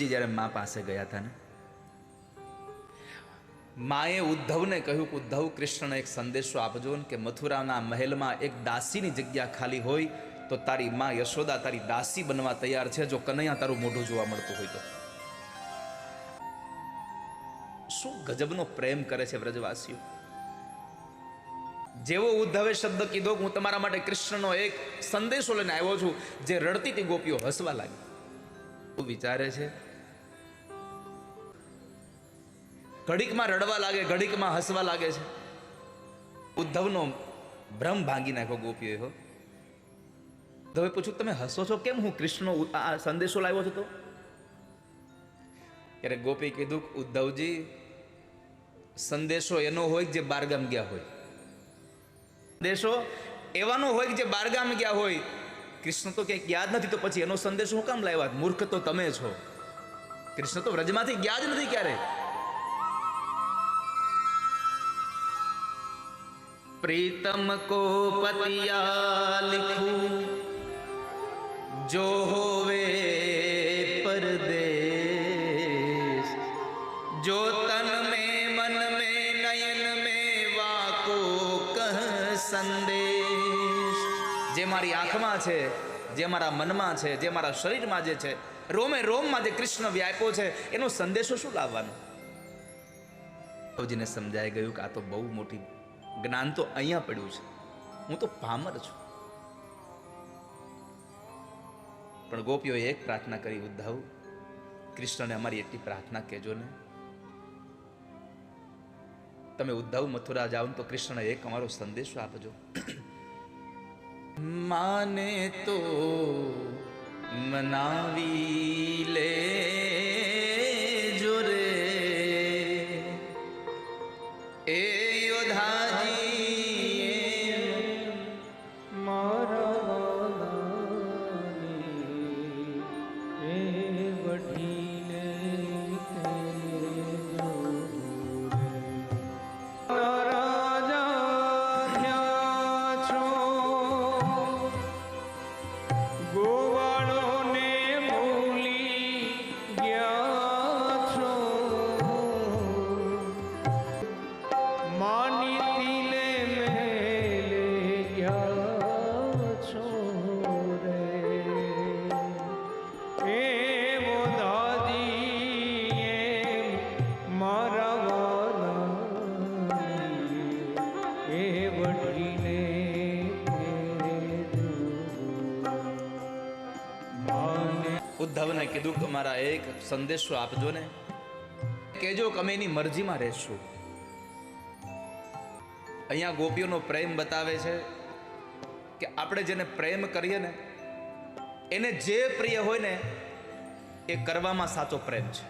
જ્યારે મા પાસે ગયા હતા ને, માએ ઉદ્ધવને કહ્યું કે ઉદ્ધવ, કૃષ્ણને એક સંદેશો આપજો ને કે મથુરાના મહેલમાં એક દાસીની જગ્યા ખાલી હોય તો તારી મા યશોદા તારી દાસી બનવા તૈયાર છે, જો કનૈયા તારું મોઢું જોવા મળતું હોય તો. શું ગજબનો પ્રેમ કરે છે વ્રજવાસીઓ. જેવો ઉદ્ધવે શબ્દ કીધો કે હું તમારા માટે કૃષ્ણનો એક સંદેશો લઈને આવ્યો છું, જે રડતી હતી ગોપીઓ હસવા લાગી. વિચારે છે, ઘડીકમાં રડવા લાગે, ઘડીકમાં હસવા લાગે છે. ઉદ્ધવનો ભ્રમ ભાંગી નાખ્યો ગોપીઓએ. હો, ઉદ્ધવે પૂછ્યું, તમે હસો છો કેમ? હું કૃષ્ણનો આ સંદેશો લાવ્યો છું તો. ત્યારે ગોપી કીધું, ઉદ્ધવજી, સંદેશો એનો હોય જે બારગામ ગયા હોય. સંદેશો એવાનો હોય જે બારગામ ગયા હોય. કૃષ્ણ તો ક્યાંક યાદ નથી, તો પછી એનો સંદેશો હું કામ લાવ્યા? મૂર્ખ તો તમે છો. કૃષ્ણ તો વ્રજમાંથી ગયા જ નથી ક્યારે. प्रीतम को पतिया लिखूं जो होवे परदेश, जो तन में मन में नयन में वाको कह संदेश. जे मारी आंखમાં છે, જે મારા મનમાં છે, જે મારા શરીરમાં જે છે, રોમે રોમમાં જે કૃષ્ણ વ્યાપ્યો છે, એનો સંદેશો શું લાવવાનો? પ્રભુજીને સમજાઈ ગયું કે આ તો બહુ મોટી જ્ઞાન તો અહીંયા પડ્યું છે, હું તો પામર છું. પણ ગોપીઓએ એક પ્રાર્થના કરી, ઉદ્ધવ, કૃષ્ણને અમારી એટલી પ્રાર્થના કહેજો ને, તમે ઉદ્ધવ મથુરા જાઓ તો કૃષ્ણને એક અમારો સંદેશો આપજો. માને તો મનાવી લે જો રે એ ઉદ્ધવને કીધું કે મારા એક સંદેશો આપજો ને, કહેજો કે અમે એની મરજીમાં રહેશું. અહીંયા ગોપીઓનો પ્રેમ બતાવે છે કે આપણે જેને પ્રેમ કરીએ ને, એને જે પ્રિય હોય ને એ કરવામાં સાચો પ્રેમ છે.